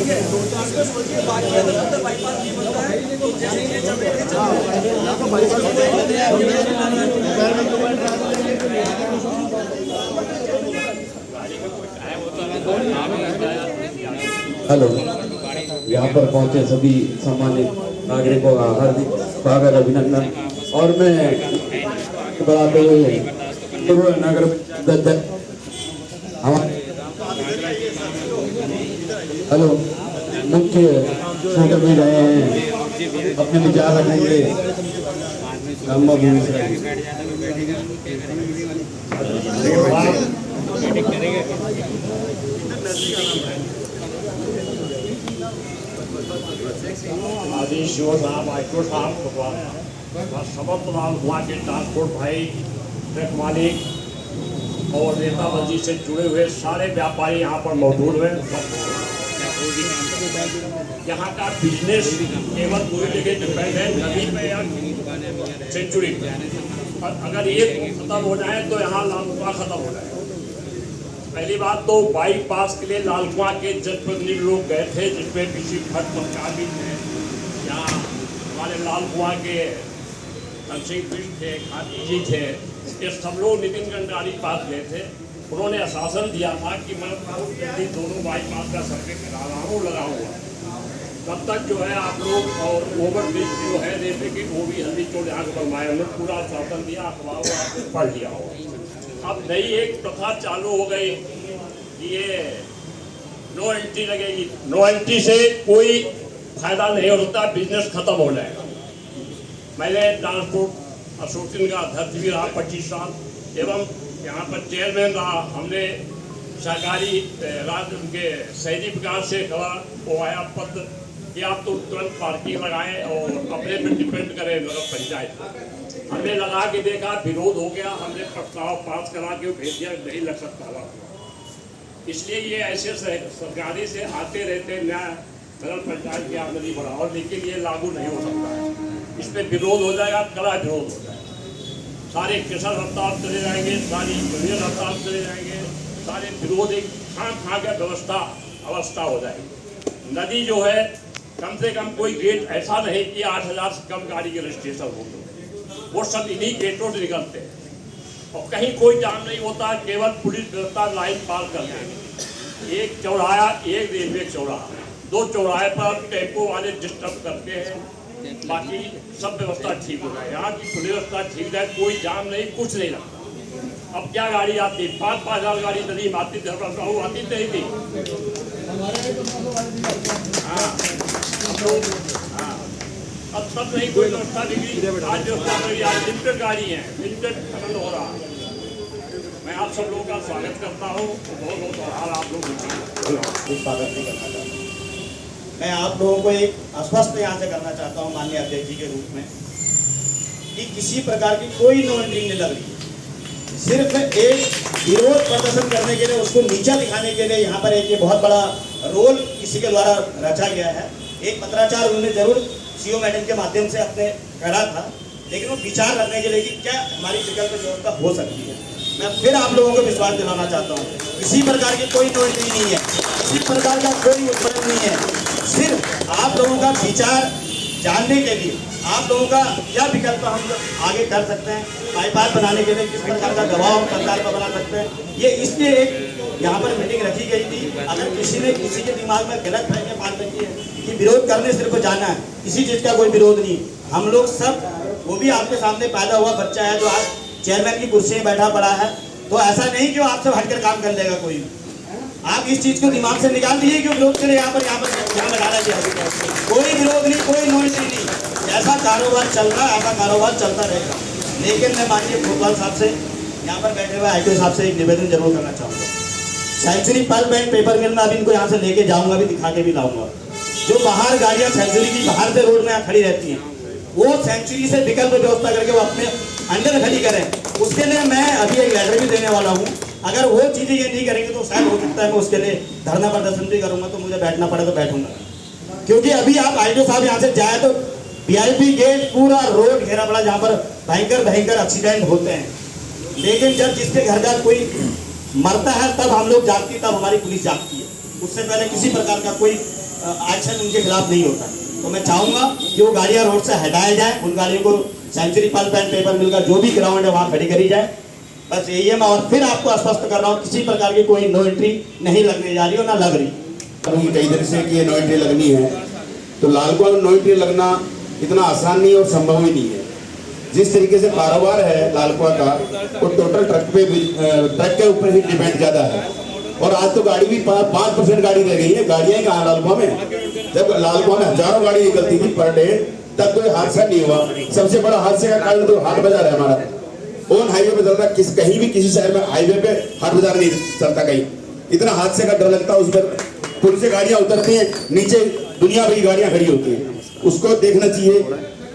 Hello, यहाँ पर पहुंचे सभी सम्मानित नागरिकों का हार्दिक स्वागत अभिनंदन। और मैं बढ़ाते हुए नगर हमारे हेलो मुख्य स्पीकर भी रहे हैं, अपने विचार रखेंगे। आदेश साहब, आयुक्त साहब, समस्त वहाँ के ट्रांसपोर्ट भाई, ट्रक मालिक और नेताबंदी से जुड़े हुए सारे व्यापारी यहाँ पर मौजूद हैं। यहाँ का बिजनेस केवल पूरी जगह डिपेंड है नदी पे या सेंचुरी पे। और अगर ये खत्म हो जाए तो यहाँ लाल कुआं खत्म हो जाए। पहली बात तो बाईपास के लिए लाल कुआं के जनप्रतिनिधि लोग गए थे, जिसमें किसी भट्ट पक्का भी थे, यहाँ हमारे लाल कुआं के सिंह थे, खाती जी थे, ये सब लोग नितिन गडकरी पास गए थे। उन्होंने आश्वासन दिया था कि मैं बहुत जल्दी दोनों बाईपास का सर्वे करा रहा हूँ, लगा हुआ। तब तक जो है आप लोग और ओवर ब्रिज जो है जैसे कि वो भी हल्दी चोट यहाँ को बनवाए, उन्होंने पूरा आश्वासन दिया, अखबार आपने पढ़ लिया होगा। अब नई एक प्रथा चालू हो गई, ये नो एंट्री लगेगी। नो एंट्री से कोई फायदा नहीं हो सकता, बिजनेस खत्म हो जाएगा। मैंने ट्रांसपोर्ट एसोसिएशन का अध्यक्ष भी रहा 25 साल एवं यहाँ पर चेयरमैन रहा। हमने सरकारी राज्य उनके शहरी विकास से खड़ा वो आया पत्र कि आप तो तुरंत पार्किंग लगाएं और अपने पर डिपेंड करें नगर पंचायत। हमने लगा के देखा, विरोध हो गया, हमने प्रस्ताव पास करा के भेज दिया, नहीं लग सकता। इसलिए ये ऐसे सरकारी से आते रहते न्याय नगर पंचायत की आमदनी बढ़ाओ, लेकिन ये लागू नहीं हो सकता है। इस पर विरोध हो जाएगा, कड़ा विरोध हो जाएगा। सारे किसान हड़ताल चले जाएंगे, सारी यूनियन हड़ताल चले जाएंगे, सारे विरोध एक खा के अवस्था हो जाएगी। नदी जो है कम से कम कोई गेट ऐसा नहीं कि 8000 से कम गाड़ी के रजिस्ट्रेशन हो, वो सब इन्हीं गेटों से निकलते हैं और कहीं कोई जाम नहीं होता, केवल पुलिस व्यवस्था लाइन पार करते हैं। एक चौराहा, एक रेलवे चौराहा, 2 चौराहे पर टेम्पो वाले डिस्टर्ब करते हैं, बाकी सब व्यवस्था ठीक हो जाए। यहाँ की पुलिस व्यवस्था ठीक है, कोई जाम नहीं, कुछ नहीं लगता। अब क्या गाड़ी आती, 5-5 हजार गाड़ी नदी में आती, धर्मशाला आती नहीं थी। अब सब नहीं, कोई व्यवस्था बिगड़ी। आज व्यवस्था बिगड़ी, आज लिमिटेड गाड़ी है, लिमिटेड खनन हो रहा है। मैं आप सब लोगों का स्वागत करता हूँ, बहुत बहुत आभार आप लोग स्वागत नहीं करना चाहता। मैं आप लोगों को एक आश्वस्त यहाँ से करना चाहता हूँ माननीय अध्यक्ष जी के रूप में कि किसी प्रकार की कोई नो एंट्री नहीं लग रही। सिर्फ एक विरोध प्रदर्शन करने के लिए, उसको नीचा दिखाने के लिए यहाँ पर एक ये बहुत बड़ा रोल किसी के द्वारा रचा गया है। एक पत्राचार उन्होंने जरूर सीओ मैडम के माध्यम से अपने करा था, लेकिन वो विचार करने के लिए कि क्या हमारी विकल्प व्यवस्था हो सकती है। मैं फिर आप लोगों को विश्वास दिलाना चाहता हूँ, किसी प्रकार की कोई नो एंट्री नहीं है, किसी प्रकार का कोई उत्पन्न नहीं है। सिर्फ आप लोगों का विचार जानने के लिए, आप लोगों का क्या विकल्प हम आगे कर सकते हैं, बाईपास बनाने के लिए किस प्रकार का दबाव सरकार पर बना सकते हैं, ये इसलिए एक यहाँ पर मीटिंग रखी गई थी। अगर किसी ने किसी के दिमाग में गलत फहमियां पाल रखी है कि विरोध करने सिर्फ जाना है, किसी चीज़ का कोई विरोध नहीं। हम लोग सब, वो भी आपके सामने पैदा हुआ बच्चा है जो आज चेयरमैन की कुर्सी में बैठा पड़ा है, तो ऐसा नहीं कि वो आपसे हटकर काम कर लेगा कोई। आप इस चीज़ को दिमाग से निकाल दीजिए कि विरोध के लिए यहाँ पर लगाना चाहिए। कोई विरोध नहीं, कोई नो एंट्री नहीं। ऐसा कारोबार चल रहा है, ऐसा कारोबार चलता रहेगा। लेकिन मैं माननीय भोपाल साहब से, यहाँ पर बैठे हुए आईटी साहब से एक निवेदन जरूर करना चाहूँगा। सेंचुरी पल्प एंड पेपर मिल में अब इनको यहाँ से लेके जाऊँगा, भी दिखा के भी लाऊंगा। जो बाहर गाड़ियाँ सेंचुरी की बाहर से रोड में यहाँ खड़ी रहती हैं, वो सेंचुरी से विकल्प व्यवस्था करके वो अपने अंदर खड़ी करें। उसके लिए मैं अभी एक लेटर भी देने वाला हूँ। अगर वो चीज़ें ये नहीं करेंगे तो शायद हो सकता है मैं उसके लिए धरना प्रदर्शन भी करूँगा, तो मुझे बैठना पड़े तो बैठूंगा। क्योंकि अभी आप आईडी साहब यहाँ से जाए तो वीआईपी गेट पूरा रोड घेरा पड़ा, जहाँ पर भयंकर भयंकर एक्सीडेंट होते हैं। लेकिन जब जिसके घर का कोई मरता है तब हम लोग जागती, तब हमारी पुलिस जागती है। उससे पहले किसी प्रकार का कोई एक्शन उनके खिलाफ नहीं होता। तो मैं चाहूँगा कि वो गाड़ियाँ रोड से हटाया जाए, उन गाड़ियों को सेंचुरी पल्प एंड पेपर मिल का जो भी ग्राउंड है वहाँ खड़ी करी जाए। बस यही है। मैं और फिर आपको आश्वस्त कर रहा हूँ, किसी प्रकार की कोई नो एंट्री नहीं लगने जा रही और ना लग रही। कई दिन से कि ये नो एंट्री लगनी है, तो लालकुआं में नो एंट्री लगना इतना आसान नहीं और संभव ही नहीं है। जिस तरीके से कारोबार है लालकुआं का, वो टोटल ट्रक के ऊपर ही डिपेंड ज़्यादा है। और आज तो गाड़ी भी 5% गाड़ी रह गई है। गाड़ियाँ कहाँ लालकुआं में? जब लालकुआं में हजारों गाड़ी निकलती थी पर डे, तब कोई हादसा नहीं हुआ। सबसे बड़ा हादसे का कारण तो हाट बाजार है हमारा। ओन हाईवे पे चलता, कहीं भी किसी शहर में हाईवे पे हाट बाजार नहीं चलता कहीं। इतना हादसे का डर लगता है। उस पर पुल से गाड़ियाँ उतरती हैं, नीचे दुनिया भर की गाड़ियाँ खड़ी होती हैं। उसको देखना चाहिए,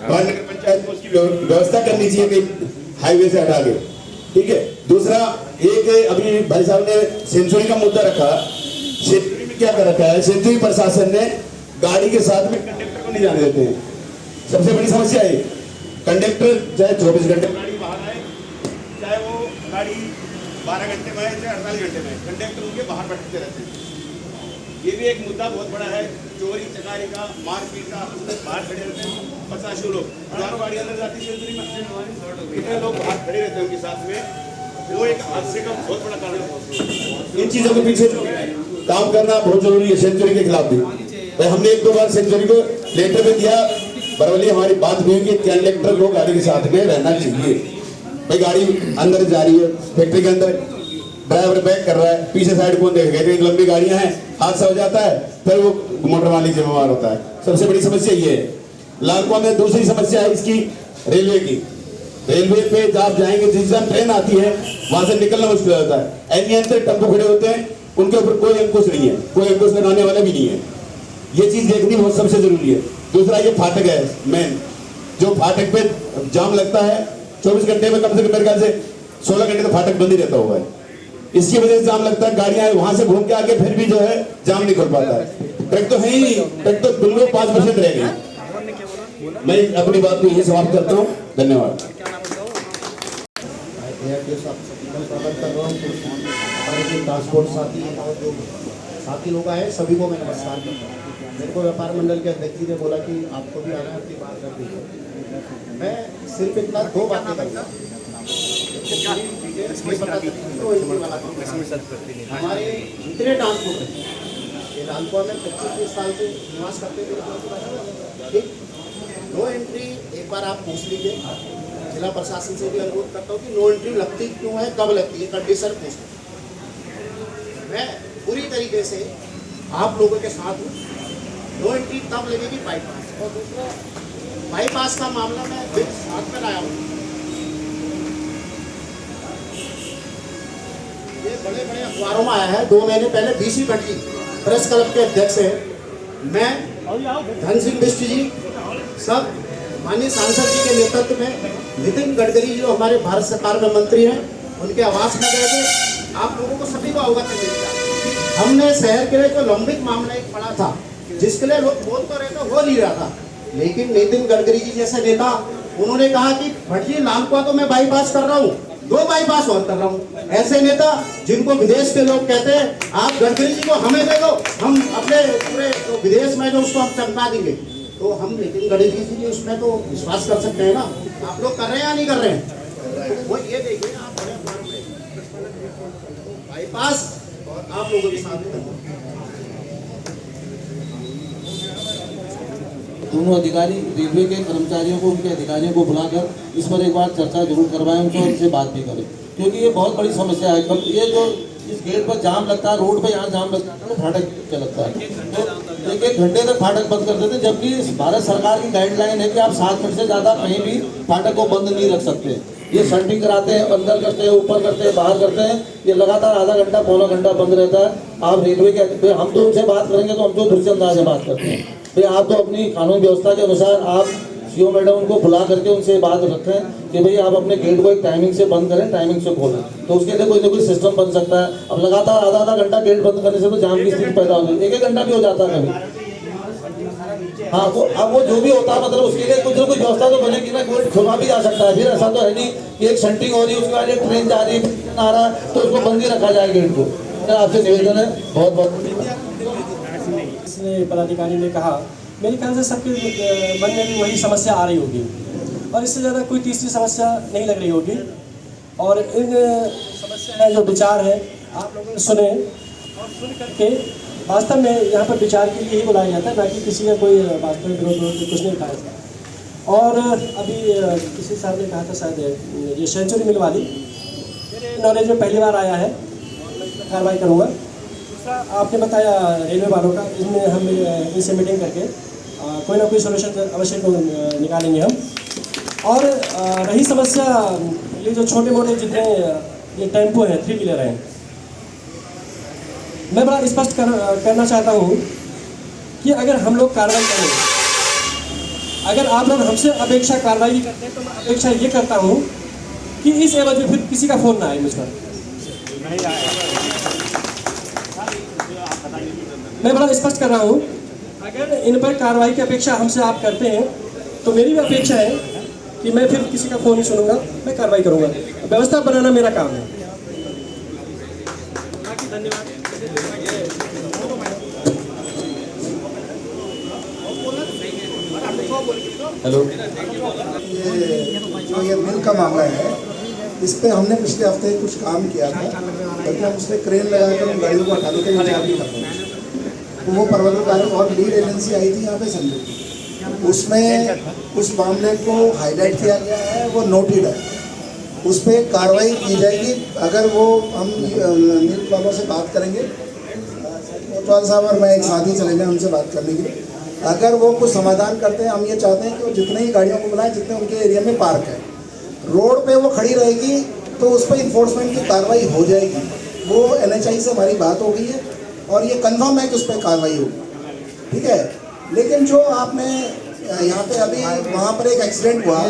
और नगर पंचायत को उसकी व्यवस्था करनी चाहिए कि हाईवे से हटा के। ठीक है। दूसरा, एक अभी भाई साहब ने सेंचुरी का मुद्दा रखा। सेंचुरी में क्या कर रखा है? सेंचुरी प्रशासन ने गाड़ी के साथ में कंडक्टर को नहीं जाने देते हैं। सबसे बड़ी समस्या है। कंडक्टर चाहे 24 घंटे गाड़ी बाहर आए, चाहे वो गाड़ी 12 घंटे में आए, चाहे 48 घंटे में आए, कंडक्टर उनके बाहर भटकते रहते हैं। ये भी एक मुद्दा बहुत बड़ा है। चोरी चकारी का, मारपीट का, बाहर खड़े रहते हैं 50 लोग, हजारों गाड़ी अंदर जाती है सेंचुरी में, कितने लोग बाहर खड़े रहते हैं उनके साथ में। वो एक हादसे का बहुत बड़ा कारण है। इन चीजों के पीछे काम करना बहुत जरूरी है। सेंचुरी के खिलाफ भी भाई हमने 1-2 बार सेंचुरी को लेटर में दिया, बरवली हमारी बात हुई कि कंडक्टर को गाड़ी के साथ में रहना चाहिए। भाई गाड़ी अंदर जा रही है, फैक्ट्री के अंदर ड्राइवर बैक कर रहा है, पीछे साइड कौन देखेगा? इतनी लंबी गाड़ियां हैं, हादसा हो जाता है, फिर वो मोटर मालिक जिम्मेवार होता है। सबसे बड़ी समस्या ये है। लालकुआं में दूसरी समस्या है इसकी रेलवे की। रेलवे पे जब आप जाएंगे, जिस दिन ट्रेन आती है वहां से निकलना मुश्किल होता है। अनियंत्रित टेम्पो खड़े होते हैं, उनके ऊपर कोई अंकुश नहीं है, कोई अंकुश लगाने वाला भी नहीं है। ये चीज देखनी बहुत सबसे जरूरी है। दूसरा, ये फाटक है मेन, जो फाटक पे जाम लगता है 24 घंटे में, कम से कम मेरे ख्याल से 16 घंटे तो फाटक बंद ही रहता होगा। इसकी वजह से जाम लगता है। गाड़ियां वहां से घूम के आके फिर भी जो है जाम नहीं खुल पाता है। ट्रक तो है ही नहीं, ट्रक तो बिल्कुल 5% रह गई। मैं अपनी बात को यही समाप्त करता हूँ। धन्यवाद। ट्रांसपोर्ट साथी और जो साथी लोग आए सभी को मैं नमस्कार करता हूँ। मेरे को व्यापार मंडल के अध्यक्ष जी ने बोला कि आपको भी आना है, आपकी बात कर दीजिए। मैं सिर्फ इतना 2 बातें करूँगा। हमारे जितने ट्रांसपोर्ट हैं, ये लालकुआं में 25-30 साल से निवास करते थे। ठीक, नो एंट्री एक बार आप पूछ लीजिए। जिला प्रशासन से भी अनुरोध करता हूँ कि नो एंट्री लगती क्यों है, कब लगती है, कंडीशन पूछ। मैं पूरी तरीके से आप लोगों के साथ हूँ। नो एंट्री तब लगेगी बाईपास। और दूसरा, बाईपास का मामला मैं बिल साथ में लाया हूँ। ये बड़े बड़े अखबारों में आया है। 2 महीने पहले BC भट्टी प्रेस क्लब के अध्यक्ष हैं, मैं, धन सिंह बिष्ट जी, सब माननीय सांसद जी के नेतृत्व में नितिन गडकरी जो हमारे भारत सरकार में मंत्री हैं, उनके आवास में गए थे। आप लोगों को सभी को अवगत है। हमने शहर के लिए जो लंबित मामला एक पड़ा था, जिसके लिए लोग बोल तो रहे थे, हो नहीं रहा था, लेकिन नितिन गडकरी जी जैसे नेता, उन्होंने कहा कि भट्टी लालकुआं तो मैं बाईपास कर रहा हूँ, 2 बाईपास और कर रहा हूँ। ऐसे नेता जिनको विदेश के लोग कहते हैं आप गडकरी जी को हमें दे दो, हम अपने पूरे तो विदेश में जो उसको हम चमका देंगे, तो हम नितिन गडकरी जी के उसमें तो विश्वास कर सकते हैं ना। आप लोग कर रहे हैं या नहीं कर रहे हैं? वो ये देखिए, आप बड़े बाईपास और आप लोगों के साथ दोनों अधिकारी, रेलवे के कर्मचारियों को, उनके अधिकारियों को बुलाकर इस पर एक बार चर्चा जरूर करवाएं, उनसे बात भी करें, क्योंकि ये बहुत बड़ी समस्या है। ये जो इस गेट पर जाम लगता है, रोड पे यहाँ जाम लगता है, तो फाटक पे लगता है, तो 1-1 घंटे तक फाटक बंद कर देते, जबकि भारत सरकार की गाइडलाइन है कि आप 7 मिनट से ज़्यादा कहीं भी फाटक को बंद नहीं रख सकते। ये शंटिंग कराते हैं, अंदर करते हैं, ऊपर करते हैं, बाहर करते हैं, ये लगातार आधा घंटा पौना घंटा बंद रहता है। आप रेलवे के, हम तो उनसे बात करेंगे तो हम तो दूसरे अंदाज से बात करते हैं। भाई आप तो अपनी कानून व्यवस्था के अनुसार आप सीओ मैडम उनको बुला करके उनसे बात रखें कि भाई आप अपने गेट को एक टाइमिंग से बंद करें, टाइमिंग से खोलें, तो उसके लिए कोई ना कोई सिस्टम बन सकता है। अब लगातार आधा घंटा गेट बंद करने से तो जाम की स्थिति पैदा होगी, 1-1 घंटा भी हो जाता है कभी। हाँ, तो अब वो जो भी होता है, मतलब उसके लिए कुछ ना कुछ व्यवस्था तो बनेगी ना, कोई खुलवा भी जा सकता है। फिर ऐसा तो है नहीं कि एक शंटिंग हो रही है, उसके बाद एक ट्रेन जा रही है, आ रहा है, तो उसको बंद ही रखा जाए गेट को। आपसे निवेदन है, बहुत बहुत जिसने पदाधिकारी ने कहा, मेरे ख्याल से सबके मन में भी वही समस्या आ रही होगी और इससे ज़्यादा कोई तीसरी समस्या नहीं लग रही होगी। और इन समस्या जो विचार है आप लोगों ने सुने और सुन करके वास्तव में यहाँ पर विचार के लिए ही बुलाया जाता है, बाकी किसी का कोई वास्तव में विरोध कुछ नहीं उठाया था। और अभी किसी साहब ने कहा था शायद ये सेंचुरी मिल वाली मेरे नॉलेज में पहली बार आया है, कार्रवाई करूँगा। दूसरा आपने बताया रेलवे वालों का, इसमें हम इनसे मीटिंग करके कोई ना कोई सोल्यूशन अवश्य को निकालेंगे हम। और रही समस्या ये जो छोटे मोटे जितने ये टेम्पो हैं, 3 व्हीलर हैं, मैं बड़ा स्पष्ट करना चाहता हूँ कि अगर हम लोग कार्रवाई करें, अगर आप लोग हमसे अपेक्षा कार्रवाई करते हैं तो मैं अपेक्षा ये करता हूँ कि इस एवज में फिर किसी का फ़ोन ना आए मुझ पर। मैं बड़ा स्पष्ट कर रहा हूँ, अगर इन पर कार्रवाई की अपेक्षा हमसे आप करते हैं तो मेरी भी अपेक्षा है कि मैं फिर किसी का फ़ोन नहीं सुनूंगा, मैं कार्रवाई करूंगा। व्यवस्था बनाना मेरा काम है। धन्यवाद। हेलो, जो ये मिल का मामला है, इस पे हमने पिछले हफ्ते कुछ काम किया था, बल्कि हम उसमें क्रेन लगाकर उन गाड़ियों को हटाने के विचार भी करते हैं। तो वो पर्वतों और लीड एजेंसी आई थी यहाँ पे संजय, उसमें उस मामले को हाईलाइट किया गया है, वो नोटेड है, उस पर कार्रवाई की जाएगी। अगर वो हम मिल वालों से बात करेंगे, कोतवाल साहब और मैं एक साथ ही चलेंगे उनसे बात करने के लिए। अगर वो कुछ समाधान करते हैं, हम ये चाहते हैं कि वो जितने ही गाड़ियों को बुलाएं जितने उनके एरिया में पार्क है, रोड पे वो खड़ी रहेगी तो उस पर इन्फोर्समेंट की कार्रवाई हो जाएगी। वो NHI से हमारी बात हो गई है और ये कंफर्म है कि उस पर कार्रवाई होगी, ठीक है। लेकिन जो आपने यहाँ पे अभी वहाँ पर एक एक्सीडेंट हुआ,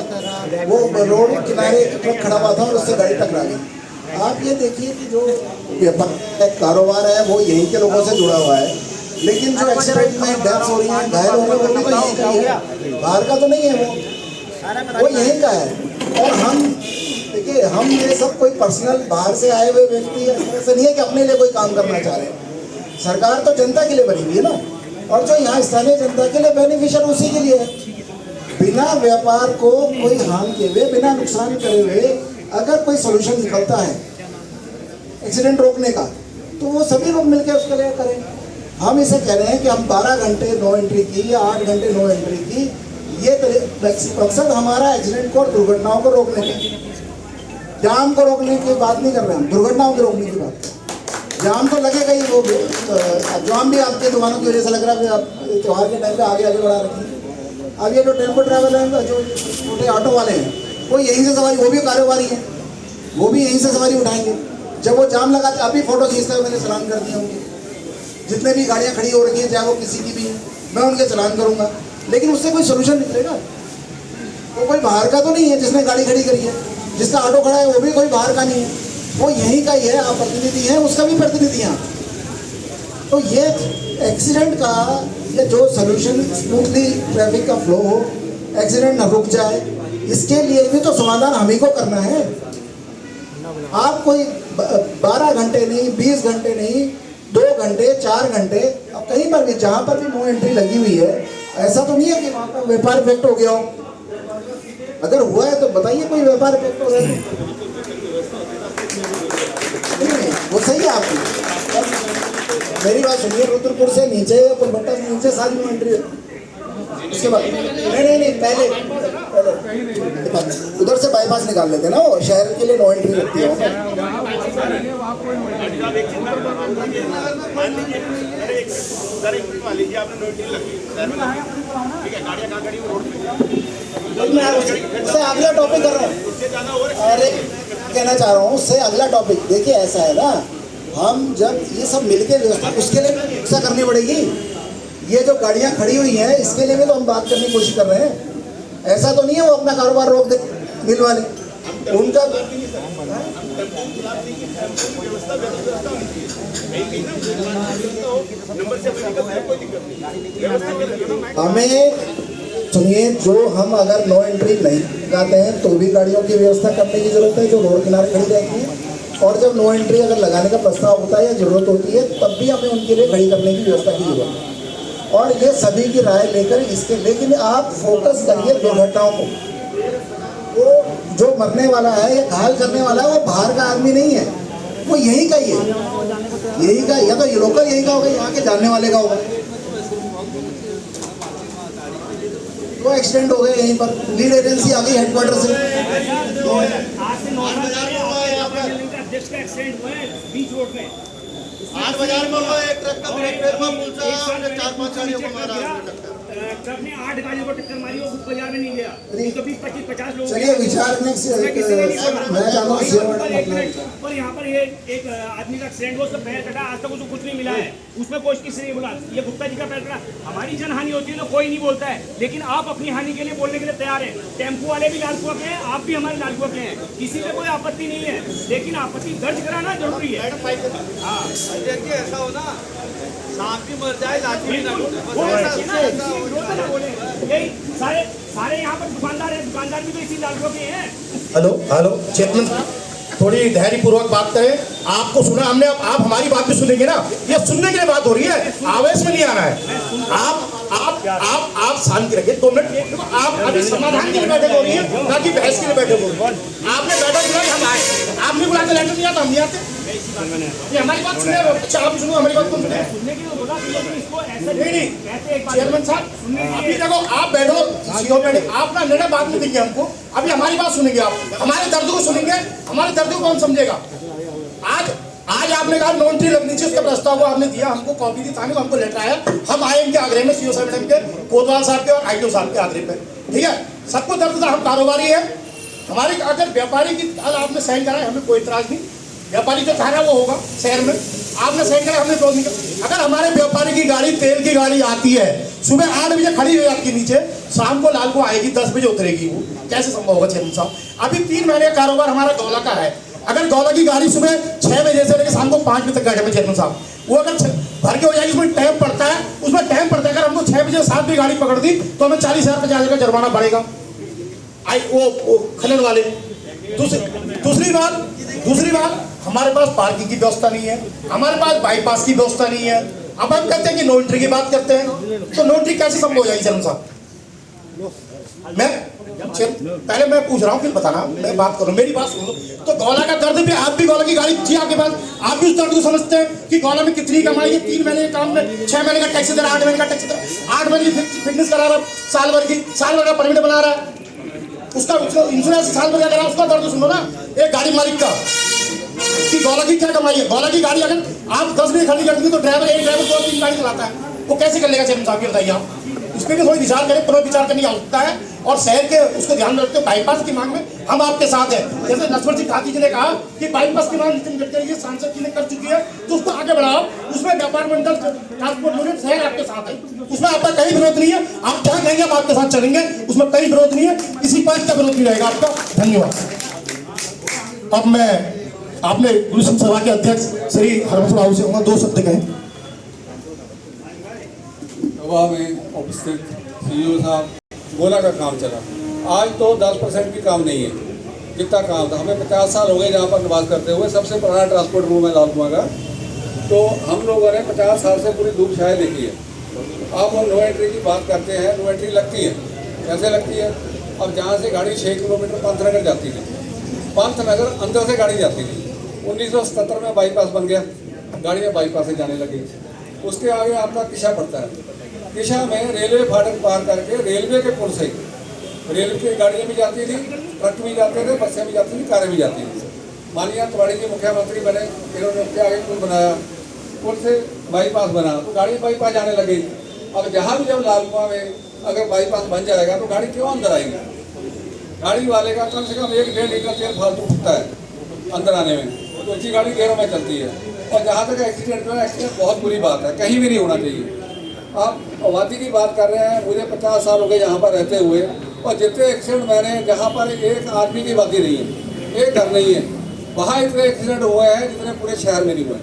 वो रोड किनारे एक ट्रक खड़ा हुआ था और उससे गाड़ी टकरा गई। आप ये देखिए कि जो कारोबार है वो यहीं के लोगों से जुड़ा हुआ है, लेकिन जो एक्सीडेंट में डेथ हो रही है, घायल हो रहे हैं, वो भी तो यहीं का ही है, बाहर का तो नहीं है, वो यहीं का है। और हम देखिए, हम ये सब कोई पर्सनल बाहर से आए हुए व्यक्ति ऐसे नहीं है कि अपने लिए कोई काम करना चाह रहे हैं। सरकार तो जनता के लिए बनी हुई है ना, और जो यहाँ स्थानीय जनता के लिए बेनिफिशियल उसी के लिए है। बिना व्यापार को कोई हानि किए हुए, बिना नुकसान करे हुए अगर कोई सोल्यूशन निकलता है एक्सीडेंट रोकने का, तो वो सभी लोग मिलकर उसके लिए करें। हम इसे कह रहे हैं कि हम 12 घंटे नो एंट्री की या 8 घंटे नो एंट्री की, ये मकसद हमारा एक्सीडेंट को और दुर्घटनाओं को रोकने का। जाम को रोकने की बात नहीं कर रहे हम, दुर्घटनाओं को रोकने की बात। जाम तो लगेगा ही, वो जाम भी आपके दुकानों की वजह से लग रहा है, आप त्यौहार के टाइम पे आगे बढ़ा रखी है। अब ये जो टेम्पो ट्रैवल है, जो छोटे ऑटो वाले हैं, वो यहीं से सवारी, वो भी कारोबारी हैं, वो भी यहीं से सवारी उठाएंगे। जब वो जाम लगाते, अभी फोटो खींचते हुए मैंने चलान कर दिया होंगे, जितने भी गाड़ियाँ खड़ी हो रही हैं, चाहे वो किसी की भी हैं, मैं उनके चलान करूँगा। लेकिन उससे कोई सोल्यूशन निकलेगा? वो कोई बाहर का तो नहीं है जिसने गाड़ी खड़ी करी है, जिसका ऑटो खड़ा है वो भी कोई बाहर का नहीं है, वो यहीं का ही है, आप प्रतिनिधि हैं, उसका भी प्रतिनिधि हैं। तो ये एक्सीडेंट का ये जो सोल्यूशन, स्मूथली ट्रैफिक का फ्लो हो, एक्सीडेंट न रुक जाए, इसके लिए भी तो समाधान हम ही को करना है। आप कोई 12 घंटे नहीं, 20 घंटे नहीं, 2 घंटे 4 घंटे, अब कहीं पर भी जहाँ पर भी नो एंट्री लगी हुई है, ऐसा तो नहीं है कि वहाँ पर व्यापार इफेक्ट हो गया हो। अगर हुआ है तो बताइए, कोई व्यापार इफेक्ट हो रहा है? नहीं, वो सही है आपकी। मेरी बात सुनिए, रुद्रपुर से नीचे या पुलभट्टा से नीचे सारी नो एंट्री है, उसके बाद नहीं पहले उधर से बाईपास निकाल लेते ना, वो शहर के लिए नो एंट्री लगती है। मैं उससे अगला टॉपिक कर रहा हूँ, अरे कहना चाह रहा हूँ उससे अगला टॉपिक। देखिए ऐसा है ना, हम जब ये सब मिलके व्यवस्था, उसके लिए व्यवस्था करनी पड़ेगी। ये जो गाड़ियाँ खड़ी हुई हैं, इसके लिए भी तो हम बात करने की कोशिश कर रहे हैं। ऐसा तो नहीं है वो अपना कारोबार रोक दे मिल वाले, उनका हमें सुनिए, जो हम अगर नो एंट्री नहीं लगाते हैं तो भी गाड़ियों की व्यवस्था करने की जरूरत है जो रोड किनारे खड़ी रहती है, और जब नो एंट्री अगर लगाने का प्रस्ताव होता है या जरूरत होती है, तब भी हमें उनके लिए खड़ी करने की व्यवस्था की जरूरत है। और ये सभी की राय लेकर इसके, लेकिन आप फोकस करिए दुर्घटनाओं को। वो जो मरने वाला है या घायल करने वाला है वो बाहर का आदमी नहीं है, वो यही का ही है, यही का, या तो ये लोकल यही का होगा, यहाँ के जानने वाले का होगा। तो एक्सीडेंट हो गए यहीं पर, लीड एजेंसी आ गई हेडक्वार्टर से। आज से 9 अध्यक्ष का एक्सीडेंट हुआ है बीच रोड में। 8 बाजार में हुआ, एक ट्रक का ब्रेक फेल में पुलसा 4-5 गाड़ियों को मारा। ट्रक ने 8 गाड़ियों को टक्कर मारी और बाजार में नहीं गया, तो 20-25-50 लोग। चलिए विचार मैं चाहता हूँ पर यहाँ पर ये एक आदमी का एक्सीडेंट हुआ, उसका पैर कटा, आज तक उसको कुछ नहीं मिला है, उसमें कोई किसी नहीं बोला। ये गुप्ता जी का पैर कटा, हमारी जनहानि होती है तो कोई नहीं बोलता है, लेकिन आप अपनी हानि के लिए बोलने के लिए तैयार हैं। टेम्पो वाले भी लालकुआ के हैं, आप भी हमारे लालकुआ के हैं, किसी पे कोई आपत्ति नहीं है, लेकिन आपत्ति दर्ज कराना जरूरी है। हाँ देखिए ऐसा हो ना, सांप भी मर जाए लाठी भी ना बोले, यही सारे यहाँ पर दुकानदार हैं, दुकानदार भी तो इसी लालकुआ के हैं। हेलो चेतन, थोड़ी धैर्यपूर्वक बात करें। आपको सुना हमने, अब आप हमारी बात भी सुनेंगे ना, ये सुनने के लिए बात हो रही है, आवेश में नहीं आना है। आप शांति रखिए 2 मिनट। आप अभी समाधान के लिए बैठे हो रही है, ना कि बहस के लिए बैठे हो। आपने बैठक बुलाई, हम आए, आप नहीं बुलाते, लेटर नहीं आता, हम नहीं आते। ये हमारी बात सुने, अच्छा आप सुनो हमारी बात, तुम सुने नहीं चेयरमैन साहब, अभी देखो आप बैठो, आप ना निर्णय बाद में देंगे हमको, अभी हमारी बात सुनेंगे आप, हमारे दर्द को सुनेंगे, हमारे दर्द को कौन समझेगा। आज आपने कहा नो एंट्री लगनी चाहिए, उसका प्रस्ताव को आपने दिया, हमको कॉपी दी, थाने को हमको लेटर आया, हम आए इनके आग्रह में, सीओ साहब मैडम के, कोतवाल साहब के और आईटीओ साहब के आग्रह पे, ठीक है। सबको दर्द था, हम कारोबारी है, हमारी अगर व्यापारी की आपने साइन कराए, हमें कोई इतराज नहीं, व्यापारी जो चाह रहा है वो होगा शहर में, आपने साइन करा, हमने विरोध नहीं किया। अगर हमारे व्यापारी की गाड़ी, तेल की गाड़ी आती है, सुबह 8 बजे खड़ी हो जाती है नीचे, शाम को लाल को आएगी, 10 बजे उतरेगी, वो कैसे संभव होगा चेयरमैन साहब। अभी 3 महीने का कारोबार हमारा गौला का है, अगर गौला की गाड़ी सुबह 6 बजे से लेकर शाम को 5 बजे तक गाड़ी में चेयरमैन साहब, वो अगर भर के हो जाएगी, उसमें टाइम पड़ता है, अगर हमको 6 बजे 7 बजे गाड़ी पकड़ दी तो हमें 40,000 50,000 का जुर्माना पड़ेगा, वो खनन वाले। दूसरी बात हमारे पास पार्किंग की व्यवस्था नहीं है, हमारे पास बाईपास की व्यवस्था नहीं है। अब हम कहते हैं कि नो एंट्री की बात करते हैं, तो नो एंट्री कैसे संभव हो जाएगी चरण साहब। पहले मैं पूछ रहा हूँ, फिर बताना, मैं बात करूँ, मेरी बात सुनो। तो गौला का दर्द भी, आप भी गौला की गाड़ी थी आपके पास, आप भी उस दर्द को समझते हैं कि गौला में कितनी कमाई है, 3 महीने के काम में 6 महीने का टैक्स दे रहा है, 8 महीने का टैक्स दे रहा है, 8 महीने की फिटनेस करा रहा है, साल भर का परमिट बना रहा है, उसका इंश्योरेंस साल भर का करा, उसका दर्द सुनो ना एक गाड़ी मालिक का, कि गौला की क्या कमाई है। गौला की गाड़ी अगर आप 10 बजे खड़ी कर देंगे तो ड्राइवर 2-3 गाड़ी चलाता है, वो कैसे कर लेगा चेयरमैन साहब, ये बताइए आप। इस पर भी थोड़ी विचार करें, पुनर्विचार करने की आवश्यकता है, और शहर के उसको ध्यान रखते हुए बाईपास की मांग में हम आपके साथ हैं। जैसे नसवर सिंह खाती जी ने कहा कि बाईपास की मांग नितिन गडकरी सांसद जी ने कर चुकी है, तो उसको आगे बढ़ाओ, उसमें व्यापार मंडल ट्रांसपोर्ट यूनिट शहर आपके साथ है, उसमें आपका कहीं विरोध नहीं है, आप जहाँ कहेंगे हम आपके साथ चलेंगे, उसमें कहीं विरोध नहीं है, किसी पक्ष का विरोध नहीं रहेगा आपका। धन्यवाद। अब मैं आपने गुरु सिंह सभा के अध्यक्ष श्री हरमपुर राव से 2 शब्द कहें। सभा में उपस्थित सीईओ साहब, गोला का काम चला, आज तो 10% भी काम नहीं है, जितना काम था। हमें 50 साल हो गए जहाँ पर निवास करते हुए, सबसे पुराना ट्रांसपोर्ट रूम है लालकुआं का, तो हम लोगों ने 50 साल से पूरी धूप छाया देखी है। अब वो नो एंट्री की बात करते हैं, नो एंट्री लगती है, कैसे लगती है। अब जहाँ से गाड़ी 6 किलोमीटर पंतनगर जाती थी, पंतनगर अंदर से गाड़ी जाती थी, 1977 में बाईपास बन गया, गाड़ियाँ बाईपास से जाने लगी। उसके आगे आपका किशा पड़ता है, किशा में रेलवे फाटक पार करके रेलवे के पुल से रेलवे की गाड़ियाँ भी जाती थी, ट्रक भी जाते थे, बसें भी जाती थी, कारें भी जाती थी। माननीय तिवारी जी मुख्यमंत्री बने, इन्होंने उसके आगे पुल बनाया, पुल से बाईपास बना, तो गाड़ी बाईपास जाने लगी। अब जहाँ भी जब लालकुआं में अगर बाईपास बन जाएगा तो गाड़ी क्यों अंदर आएगी। गाड़ी वाले का कम से कम 1-1.5 लीटर तेल फालतू फूकता है अंदर आने में, तो अच्छी गाड़ी गेरों में चलती है। और जहाँ तक एक्सीडेंट में, एक्सीडेंट बहुत बुरी बात है, कहीं भी नहीं होना चाहिए। आप आबादी की बात कर रहे हैं, मुझे 50 साल हो गए यहाँ पर रहते हुए, और जितने एक्सीडेंट मैंने, जहाँ पर एक आदमी की आबादी नहीं है, एक घर नहीं है, वहाँ इतने एक्सीडेंट हुए हैं जितने पूरे शहर में नहीं हुए।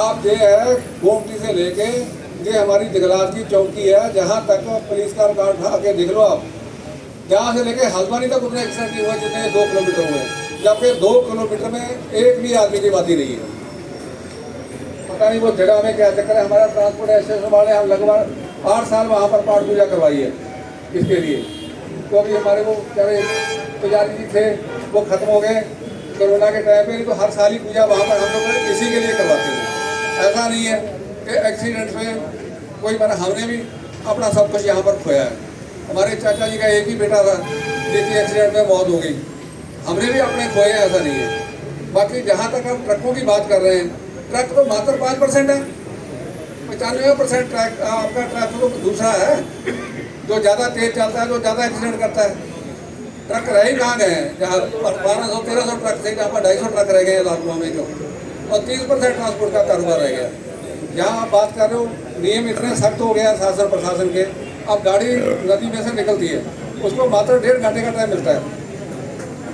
आप ये है गोमती से लेके ये हमारी दिगलाज की चौकी है, जहाँ तक पुलिस का रिकॉर्ड उठा के देख लो आप, जहाँ से लेके हल्द्वानी तक उतने एक्सीडेंट नहीं हुए जितने 2 किलोमीटर हुए, जबकि 2 किलोमीटर में एक भी आदमी की आबादी नहीं है। पता नहीं वो जगह में क्या चक्कर है। हमारा ट्रांसपोर्ट एसोसिएशन वाले हम लगभग 8 साल वहाँ पर पाठ पूजा करवाई है इसके लिए। तो अभी हमारे वो क्या पुजारी जी थे वो खत्म हो गए कोरोना के टाइम पे, तो हर साल ही पूजा वहाँ पर हम लोग इसी के लिए करवाते थे। ऐसा नहीं है कि एक्सीडेंट में कोई बना, हमने भी अपना सब कुछ यहाँ पर खोया है। हमारे चाचा जी का एक ही बेटा था जिसकी एक्सीडेंट में मौत हो गई, हमने भी अपने खोए हैं, ऐसा नहीं है। बाकी जहाँ तक हम ट्रकों की बात कर रहे हैं, ट्रक तो मात्र 5% है, 95% ट्रक आपका ट्रक तो दूसरा है जो ज़्यादा तेज चलता है, जो ज़्यादा एक्सीडेंट करता है। ट्रक रह ही कहाँ गए हैं, जहाँ 1200-1300 ट्रक थे, जहाँ पर 250 ट्रक रह गए लालकुआं में जो, और 30% ट्रांसपोर्ट का कारोबार रह गया। यहाँ आप बात कर रहे हो, नियम इतने सख्त हो गया शासन प्रशासन के, अब गाड़ी नदी में से निकलती है उसको मात्र 1.5 घंटे का टाइम मिलता है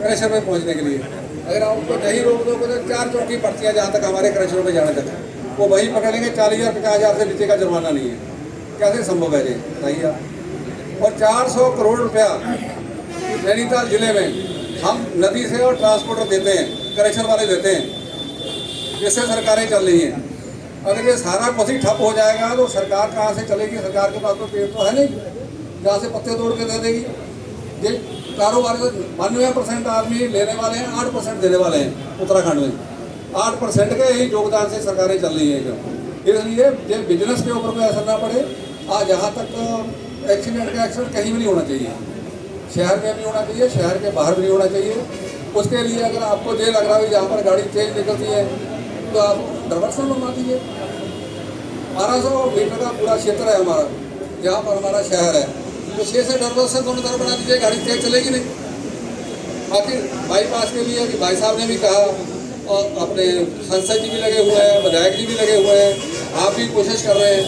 क्रशर में पहुँचने के लिए। अगर आप उसको नहीं रोक दोगे तो 4 चौकी पड़ती है जहाँ तक हमारे क्रशरों में जाने तक, वो वही पकड़ेंगे। 40,000-50,000 से नीचे का जुर्माना नहीं है, कैसे संभव है ये बताइए आप। और 400 करोड़ रुपया नैनीताल जिले में हम नदी से और ट्रांसपोर्टर देते हैं, क्रशर वाले देते हैं, जिससे सरकारें चल रही हैं। अगर ये सारा कुछ ही ठप हो जाएगा तो सरकार कहाँ से चलेगी? सरकार के पास तो पेड़ तो है नहीं जहाँ से पत्ते तोड़ के दे देगी। ये कारोबार 92% आदमी लेने वाले हैं, 8% देने वाले हैं उत्तराखंड में। 8% के ही योगदान से सरकारें चल रही हैं जो, इसलिए ये बिजनेस के ऊपर कोई असर ना पड़े। आज जहाँ तक एक्सीडेंट का एक्सीडेंट कहीं भी नहीं होना चाहिए, शहर में भी होना चाहिए, शहर के बाहर भी नहीं होना चाहिए। उसके लिए अगर आपको ये लग रहा है जहाँ पर गाड़ी तेज निकलती है तो आप डाइवर्सन बनवा दीजिए। 1200 मीटर का पूरा क्षेत्र है हमारा, जहाँ पर हमारा शहर है, तो 6 से डाइवर्सन दोनों तरफ बना दीजिए, गाड़ी तेज चलेगी नहीं। बाकी बाईपास के लिए भाई साहब ने भी कहा, और अपने संसद जी भी लगे हुए हैं, विधायक जी भी लगे हुए हैं, आप भी कोशिश कर रहे हैं,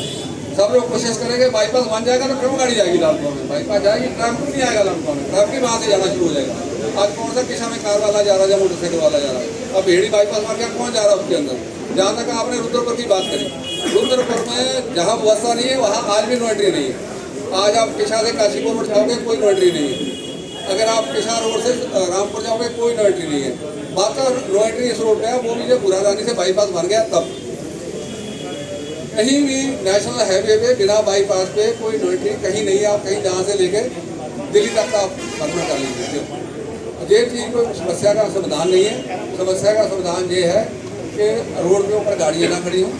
सब लोग कोशिश करेंगे। बाईपास बन जाएगा तो क्यों गाड़ी जाएगी लालकुआं में? बाईपास जाएगी, ट्रैफिक नहीं आएगा लालकुआं में, ट्रैफिक वहाँ से जाना शुरू हो जाएगा। आज कौन सा किसा में कार वाला जा रहा है या मोटरसाइकिल वाला जा रहा है? अब भेड़ी बाईपास मार के कौन जा रहा है उसके अंदर? जहाँ तक आपने रुद्रपुर की बात करी, रुद्रपुर में जहाँ व्यवस्था नहीं है वहाँ आज भी नो एंट्री नहीं है। आज आप किसा से काशीपुर रोड जाओगे कोई नो एंट्री नहीं है, अगर आप किसा रोड से रामपुर जाओगे कोई नो एंट्री नहीं है। बात नो एंट्री इस रोड पे है, वो भी जब बुरादानी से बाईपास बन गया तब। कहीं भी नेशनल हाईवे पे बिना बाईपास पे कोई नो एंट्री कहीं नहीं है। आप कहीं जहाँ से लेके दिल्ली तक आप भ्रमण कर लीजिए, ये चीज़ कोई समस्या का समाधान नहीं है। समस्या का समाधान ये है कि रोड के ऊपर गाड़ियाँ ना खड़ी हों।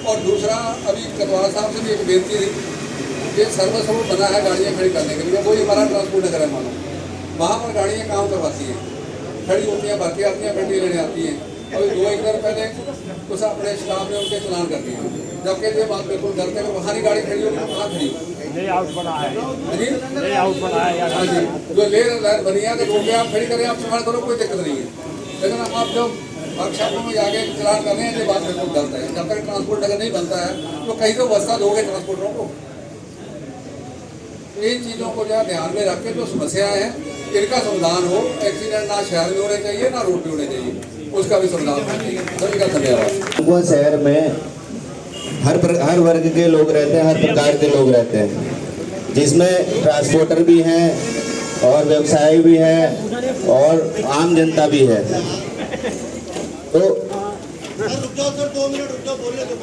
और दूसरा, अभी कटवाल साहब से भी एक बेनती थी, ये सर्विस रोड बना है गाड़ियाँ खड़ी करने के लिए, वही हमारा ट्रांसपोर्ट नगर है मानो, वहाँ पर गाड़ियाँ काम करवाती हैं, खड़ी होती हैं, भर्ती आती हैं, पेट्रोल लेने आती हैं। अभी 2-1 दिन पहले कुछ अपने स्टाफ ने उनके चलान कर दिए, जबकि ये बात बिल्कुल गलत है कि वहाँ नहीं गाड़ी खड़ी होगी, कहाँ खड़ी होगी? लेआउट बना है, लेआउट बना है यार, जो लेआउट बनी है तो रोड आप खड़ी करें, आप चलान करो, कोई दिक्कत नहीं है। लेकिन आप जब वर्कशॉपों में जाके चलान कर रहे हैं, ये बात बिल्कुल गलत है। जब तक ट्रांसपोर्ट नगर नहीं बनता है तो कहीं तो व्यवस्था दोगे ट्रांसपोर्टरों को। इन चीज़ों को जो ध्यान में रख के जो समस्याएं हैं इनका समाधान हो। एक्सीडेंट ना शहर में होने चाहिए ना रोड पे होने चाहिए, उसका भी समाधान होना चाहिए। सभी का धन्यवाद। वो शहर में हर वर्ग के लोग रहते हैं, हर प्रकार के लोग रहते हैं, जिसमें ट्रांसपोर्टर भी हैं और व्यवसायी भी हैं और आम जनता भी है। तो रुक जाओ सर, 2 मिनट रुक जाओ, बोलने तो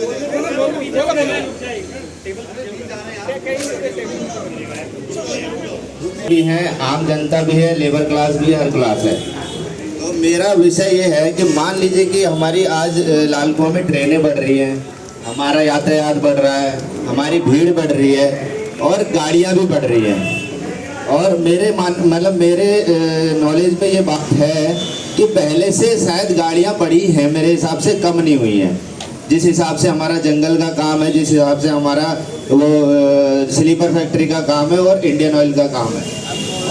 भी हैं, आम जनता भी है, लेबर क्लास भी है, हर क्लास है। तो मेरा विषय ये है कि मान लीजिए कि हमारी आज लालकुआं में ट्रेनें बढ़ रही हैं, हमारा यातायात बढ़ रहा है, हमारी भीड़ बढ़ रही है और गाड़ियां भी बढ़ रही हैं। और मेरे नॉलेज में ये बात है कि पहले से शायद गाड़ियां बढ़ी हैं, मेरे हिसाब से कम नहीं हुई हैं। जिस हिसाब से हमारा जंगल का काम है, जिस हिसाब से हमारा वो स्लीपर फैक्ट्री का काम है और इंडियन ऑयल का काम है।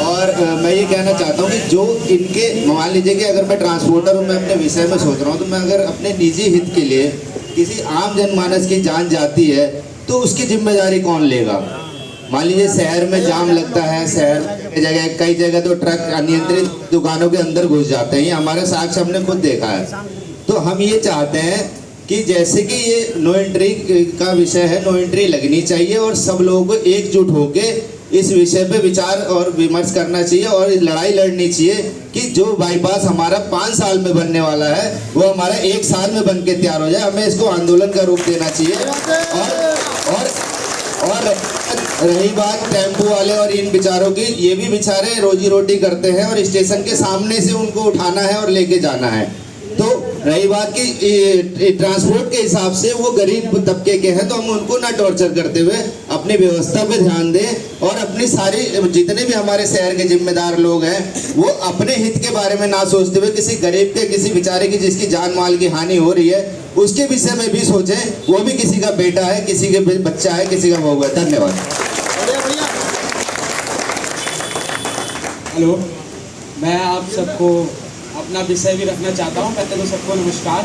और मैं ये कहना चाहता हूँ कि जो इनके, मान लीजिए कि अगर मैं ट्रांसपोर्टर हूँ, मैं अपने विषय में सोच रहा हूँ, तो मैं अगर अपने निजी हित के लिए किसी आम जनमानस की जान जाती है तो उसकी जिम्मेदारी कौन लेगा? मान लीजिए शहर में जाम लगता है, शहर की जगह कई जगह तो ट्रक अनियंत्रित दुकानों के अंदर घुस जाते हैं, ये हमारे साक्ष्य हमने खुद देखा है। तो हम ये चाहते हैं कि जैसे कि ये नो एंट्री का विषय है, नो एंट्री लगनी चाहिए और सब लोगों को एकजुट होकर इस विषय पे विचार और विमर्श करना चाहिए और लड़ाई लड़नी चाहिए कि जो बाईपास हमारा 5 साल में बनने वाला है वो हमारा 1 साल में बन के तैयार हो जाए। हमें इसको आंदोलन का रूप देना चाहिए। और रही बात टेम्पो वाले और इन बेचारों की, ये भी बेचारे रोजी रोटी करते हैं और स्टेशन के सामने से उनको उठाना है और लेके जाना है। तो रही बात कि ट्रांसपोर्ट के हिसाब से वो गरीब तबके के हैं, तो हम उनको ना टॉर्चर करते हुए अपनी व्यवस्था पे ध्यान दें और अपनी सारी जितने भी हमारे शहर के जिम्मेदार लोग हैं वो अपने हित के बारे में ना सोचते हुए किसी गरीब के, किसी बेचारे की जिसकी जान माल की हानि हो रही है उसके विषय में भी सोचें। वो भी किसी का बेटा है, किसी के बच्चा है, किसी का बहू है। धन्यवाद। हेलो, मैं आप सबको अपना विषय भी रखना चाहता हूँ। पहले तो सबको नमस्कार।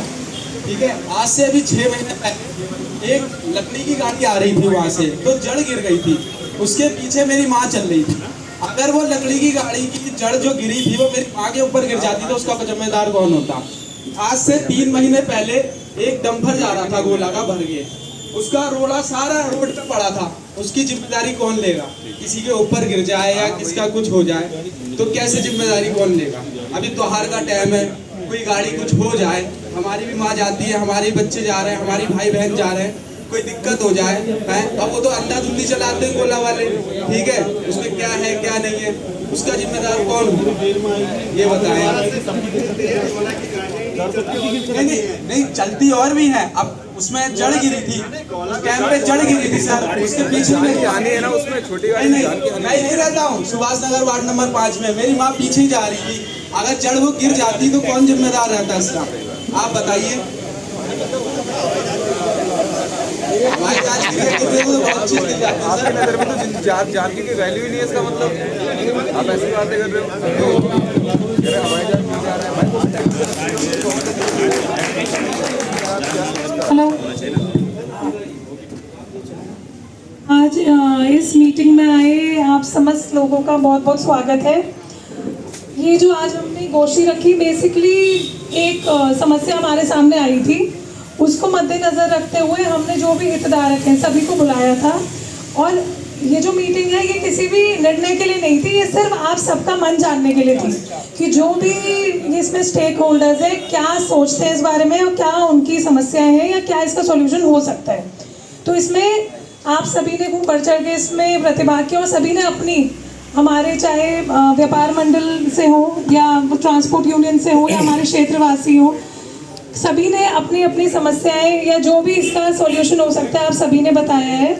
ठीक है, आज से अभी 6 महीने पहले एक लकड़ी की गाड़ी आ रही थी वहाँ से, तो जड़ गिर गई थी। उसके पीछे मेरी माँ चल रही थी। अगर वो लकड़ी की गाड़ी की जड़ जो गिरी थी वो मेरी माँ के ऊपर गिर जाती तो उसका जिम्मेदार कौन होता? आज से 3 महीने पहले एक डंपर जा रहा था गोला का भर के, उसका रोड़ा सारा रोड पे पड़ा था, उसकी जिम्मेदारी कौन लेगा? किसी के ऊपर गिर जाए या किसका कुछ हो जाए तो कैसे जिम्मेदारी कौन लेगा? अभी त्योहार का टाइम है, कोई गाड़ी कुछ हो जाए, हमारी भी माँ जाती है, हमारे बच्चे जा रहे हैं, हमारी भाई बहन जा रहे हैं, कोई दिक्कत हो जाए है, अब वो तो अंधाधुंधी चलाते हैं गोला वाले। ठीक है, उसमें क्या है क्या नहीं है, उसका जिम्मेदार कौन हो ये बताएं। नहीं चलती और भी है। अब उसमें जड़ गिरी थी, कैंप पे जड़ गिरी थी सर, उसके पीछे में आने है ना, उसमें छोटी गाड़ी नहीं रहता हूँ सुभाष नगर वार्ड नंबर 5 में। मेरी माँ पीछे ही जा रही थी, अगर जड़ वो गिर जाती तो कौन जिम्मेदार रहता इसका? आप बताइए। हमारी जान की वैल्यू ही नहीं है, इसका मतलब आप ऐसी बातें कर रहे हो। हेलो, आज इस मीटिंग में आए आप समस्त लोगों का बहुत बहुत स्वागत है। ये जो आज हमने गोष्ठी रखी, बेसिकली एक समस्या हमारे सामने आई थी, उसको मद्देनजर रखते हुए हमने जो भी हितधारक हैं सभी को बुलाया था। और ये जो मीटिंग है ये किसी भी निर्णय के लिए नहीं थी, ये सिर्फ आप सबका मन जानने के लिए थी कि जो भी इसमें स्टेक होल्डर्स हैं क्या सोचते हैं इस बारे में और क्या उनकी समस्याएं हैं या क्या इसका सॉल्यूशन हो सकता है। तो इसमें आप सभी ने खूब बढ़ चढ़ के इसमें प्रतिभाग किया और सभी ने अपनी, हमारे चाहे व्यापार मंडल से हो या ट्रांसपोर्ट यूनियन से हो या हमारे क्षेत्रवासी हो, सभी ने अपनी अपनी समस्याएं या जो भी इसका सॉल्यूशन हो सकता है आप सभी ने बताया है।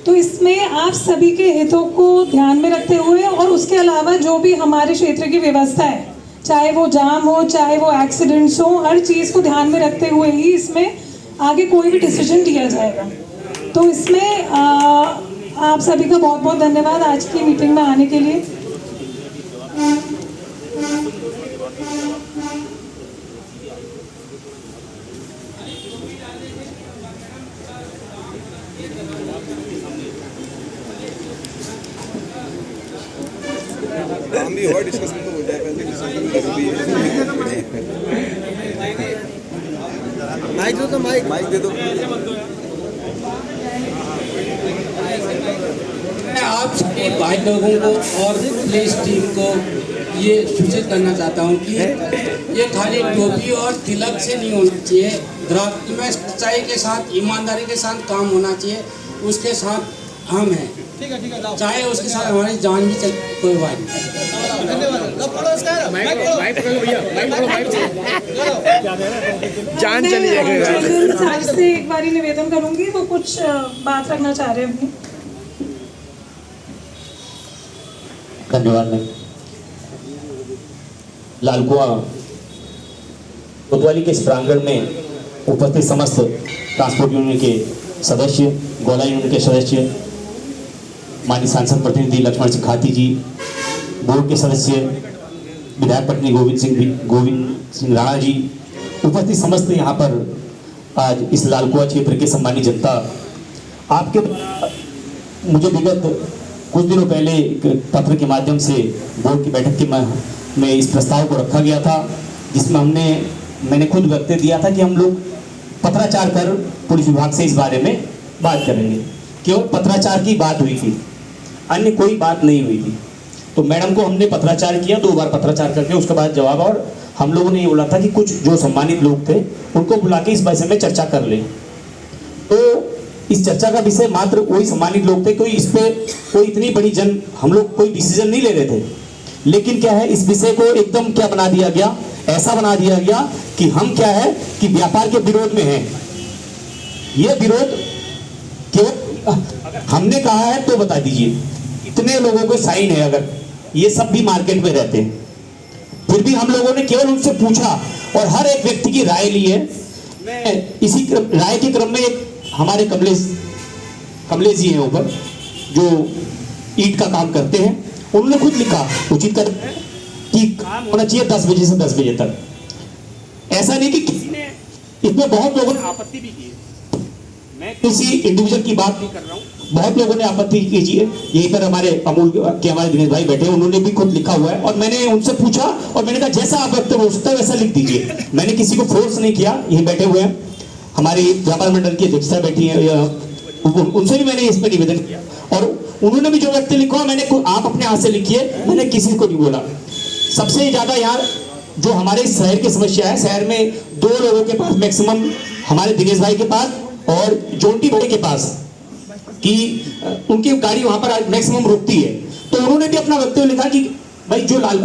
तो इसमें आप सभी के हितों को ध्यान में रखते हुए और उसके अलावा जो भी हमारे क्षेत्र की व्यवस्था है, चाहे वो जाम हो, चाहे वो एक्सीडेंट्स हो, हर चीज़ को ध्यान में रखते हुए ही इसमें आगे कोई भी डिसीजन लिया जाएगा। तो इसमें आप सभी का बहुत बहुत धन्यवाद आज की मीटिंग में आने के लिए। डिस्कशन तो हो जाए पहले, माइक दो तो माइक दे दो। मैं आप सभी भाई लोगों को और पुलिस टीम को ये सूचित करना चाहता हूँ कि ये खाली टोपी और तिलक से नहीं होना चाहिए, द्रव्य में सच्चाई के साथ, ईमानदारी के साथ काम होना चाहिए। उसके साथ हम हैं, चाहे उसके साथ हमारी जान भी चले, कोई बात नहीं। जान चली जाएगी। से एक बारी निवेदन करूंगी, वो कुछ बात रखना चाह रहे हैं अपनी। धन्यवाद मैम। लालकुआ कोतवाली के इस प्रांगण में उपस्थित समस्त ट्रांसपोर्ट यूनियन के सदस्य, गोला यूनियन के सदस्य, माननीय सांसद प्रतिनिधि लक्ष्मण सिंह खाती जी, बोर्ड के सदस्य विधायक पत्नी गोविंद सिंह राणा जी, उपस्थित समस्त यहाँ पर आज इस लालकुआ क्षेत्र के सम्मानित जनता, आपके मुझे विगत कुछ दिनों पहले एक पत्र के माध्यम से बोर्ड की बैठक के में इस प्रस्ताव को रखा गया था, जिसमें मैंने खुद वक्तव्य दिया था कि हम लोग पत्राचार कर पुलिस विभाग से इस बारे में बात करेंगे। केवल पत्राचार की बात हुई थी। अन्य कोई बात नहीं हुई थी। तो मैडम को हमने पत्राचार किया, 2 बार पत्राचार करके उसके बाद जवाब, और हम लोगों ने ये बोला था कि कुछ जो सम्मानित लोग थे उनको बुला के इस विषय में चर्चा कर लें। तो इस चर्चा का विषय मात्र वही सम्मानित लोग थे, कोई इस पे कोई इतनी बड़ी हम लोग कोई डिसीजन नहीं ले रहे थे। लेकिन क्या है, इस विषय को एकदम क्या बना दिया गया, ऐसा बना दिया गया कि हम क्या है कि व्यापार के विरोध में हैं। ये विरोध केवल हमने कहा है तो बता दीजिए, इतने लोगों के साइन है, अगर ये सब भी मार्केट में रहते हैं, फिर भी हम लोगों ने केवल उनसे पूछा और हर एक व्यक्ति की राय ली है। मैं इसी राय के क्रम में एक हमारे कमलेश जी हैं ऊपर, जो ईंट का काम करते हैं, उन्होंने खुद लिखा उचित कर कि काम होना चाहिए 10 बजे से 10 बजे तक। ऐसा नहीं कि किसी ने, इसमें बहुत लोगों ने आपत्ति भी की। मैं किसी इंडिविजुअल की बात नहीं कर रहा हूँ, बहुत लोगों ने आपत्ति कीजिए। यहीं पर हमारे अमूल के हमारे दिनेश भाई बैठे हैं, उन्होंने भी खुद लिखा हुआ है, और मैंने उनसे पूछा और मैंने कहा जैसा आप वक्तव्य हो सकता है वैसा लिख दीजिए। मैंने किसी को फोर्स नहीं किया, यहीं बैठे हुए हैं हमारे व्यापार मंडल की अध्यक्षता बैठी है, उनसे भी मैंने इस पर निवेदन किया, और उन्होंने भी जो वक्तव्य लिखा मैंने, आप अपने हाथ से लिखिए, मैंने किसी को नहीं बोला। सबसे ज्यादा यहाँ जो हमारे शहर की समस्या है, शहर में 2 लोगों के पास मैक्सिमम, हमारे दिनेश भाई के पास और जोंटी भाई के पास, कि उनकी गाड़ी वहां पर मैक्सिमम रुकती है। तो उन्होंने भी अपना वक्तव्य लिखा कि भाई जो लाल